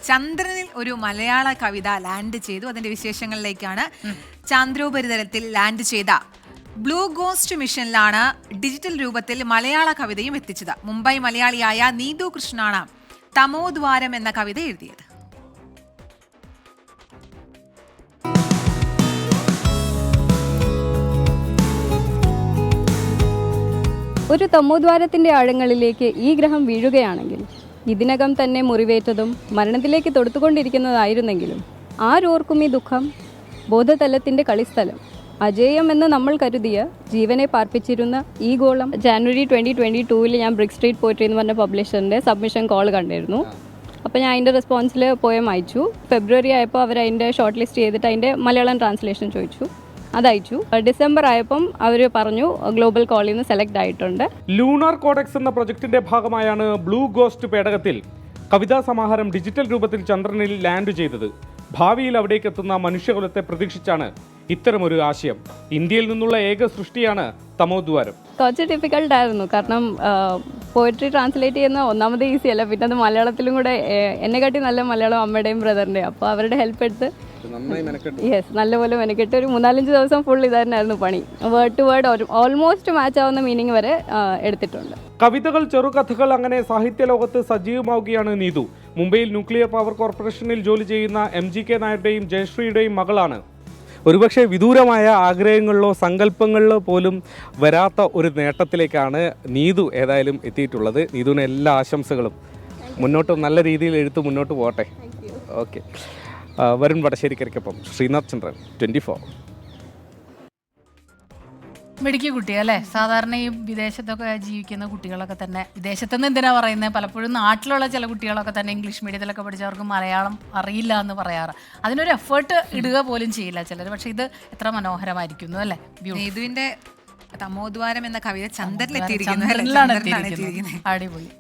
ചന്ദ്രനിൽ ഒരു മലയാള കവിത ലാൻഡ് ചെയ്തു. അതിന്റെ വിശേഷങ്ങളിലേക്കാണ്. ചന്ദ്രോപരിതലത്തിൽ ലാൻഡ് ചെയ്ത ബ്ലൂ ഗോസ്റ്റ് മിഷനിലാണ് ഡിജിറ്റൽ രൂപത്തിൽ മലയാള കവിതയും എത്തിച്ചത്. മുംബൈ മലയാളിയായ നീതു കൃഷ്ണനാണ് തമോദ്വാരം എന്ന കവിത എഴുതിയത്. ഒരു തമോദ്വാരത്തിൻ്റെ ആഴങ്ങളിലേക്ക് ഈ ഗ്രഹം വീഴുകയാണെങ്കിൽ ഇതിനകം തന്നെ മുറിവേറ്റതും മരണത്തിലേക്ക് തൊടുത്തുകൊണ്ടിരിക്കുന്നതായിരുന്നെങ്കിലും ആരോർക്കും ഈ ദുഃഖം? ബോധതലത്തിൻ്റെ കളിസ്ഥലം, അജേയം എന്ന് നമ്മൾ കരുതിയ ജീവനെ പാർപ്പിച്ചിരുന്ന ഈ ഗോളം. ജാനുവരി 2022 ഞാൻ ബ്രിക് സ്ട്രീറ്റ് പോയിട്രി എന്ന് പറഞ്ഞ പബ്ലിഷറിൻ്റെ സബ്മിഷൻ കോൾ കണ്ടിരുന്നു. അപ്പോൾ ഞാൻ അതിൻ്റെ റെസ്പോൺസിൽ പോയം അയച്ചു. ഫെബ്രുവരി ആയപ്പോൾ അവർ അതിൻ്റെ ഷോർട്ട് ലിസ്റ്റ് ചെയ്തിട്ട് അതിൻ്റെ മലയാളം ട്രാൻസ്ലേഷൻ ചോദിച്ചു, അതയച്ചു. ഡിസംബർ ആയപ്പം അവർ പറഞ്ഞു ഗ്ലോബൽ കോളിൽ നിന്ന് സെലക്ട് ആയിട്ടുണ്ട്. ലൂണാർ കോഡെക്സ് എന്ന പ്രൊജക്ടിന്റെ ഭാഗമായാണ് ബ്ലൂ ഗോസ്റ്റ് പേടകത്തിൽ കവിതാ സമാഹാരം ഡിജിറ്റൽ രൂപത്തിൽ ചന്ദ്രനിൽ ലാൻഡ് ചെയ്തത്. ഭാവിയിൽ അവിടേക്ക് എത്തുന്ന മനുഷ്യകുലത്തെ പ്രതീക്ഷിച്ചാണ് ഇത്തരമൊരു ആശയം. ഇന്ത്യയിൽ നിന്നുള്ള ഏക സൃഷ്ടിയാണ് തമോദ്വാരം. കുറച്ച് ഡിഫിക്കൽട്ട് ആയിരുന്നു, കാരണം പോയട്രി ട്രാൻസ്ലേറ്റ് ചെയ്യുന്ന ഒന്നാമത് ഈസി അല്ല, പിന്നെ അത് മലയാളത്തിലും കൂടെ എന്നെക്കാട്ടി നല്ല മലയാളം അമ്മയുടെയും ബ്രദറിൻ്റെയും. അപ്പോൾ അവരുടെ ഹെൽപ്പ് എടുത്ത് നല്ലപോലെ മെനക്കെട്ട് ഒരു 3-4 ദിവസം ഫുൾ ഇതായിരുന്നു പണി. Word to word almost match ആവുന്ന മീനിങ് വരെ എടുത്തിട്ടുണ്ട്. കവിതകൾ, ചെറുകഥകൾ, അങ്ങനെ സാഹിത്യ ലോകത്ത് സജീവമാവുകയാണ് നീതു. മുംബൈയിൽ ന്യൂക്ലിയർ പവർ കോർപ്പറേഷനിൽ ജോലി ചെയ്യുന്ന MGK നായരുടെയും ജയശ്രീയുടെയും മകളാണ്. ഒരുപക്ഷെ വിദൂരമായ ആഗ്രഹങ്ങളിലോ സങ്കല്പങ്ങളിലോ പോലും വരാത്ത ഒരു നേട്ടത്തിലേക്കാണ് നീതു ഏതായാലും എത്തിയിട്ടുള്ളത്. നീതുവിന് എല്ലാ ആശംസകളും. മുന്നോട്ട് നല്ല രീതിയിൽ എഴുത്ത് മുന്നോട്ട് പോകട്ടെ. ഓക്കെ. വരുൺ വടശ്ശേരിക്കരിക്കൊപ്പം ശ്രീനാഥ് ചന്ദ്രൻ, 24. മിടുക്കി കുട്ടി അല്ലേ? സാധാരണ ഈ വിദേശത്തൊക്കെ ജീവിക്കുന്ന കുട്ടികളൊക്കെ തന്നെ, വിദേശത്തുനിന്ന് എന്തിനാ പറയുന്നത്, പലപ്പോഴും നാട്ടിലുള്ള ചില കുട്ടികളൊക്കെ തന്നെ ഇംഗ്ലീഷ് മീഡിയത്തിലൊക്കെ പഠിച്ചവർക്ക് മലയാളം അറിയില്ല എന്ന് പറയാറ്. അതിനൊരു എഫേർട്ട് ഇടുക പോലും ചെയ്യില്ല ചിലർ. പക്ഷെ ഇത് എത്ര മനോഹരമായിരിക്കുന്നു അല്ലേ? നീതുവിന്റെ തമോദ്വാരം എന്ന കവിത ചന്ദ്രനിലെത്തിയിരിക്കുന്നു. അടിപൊളി.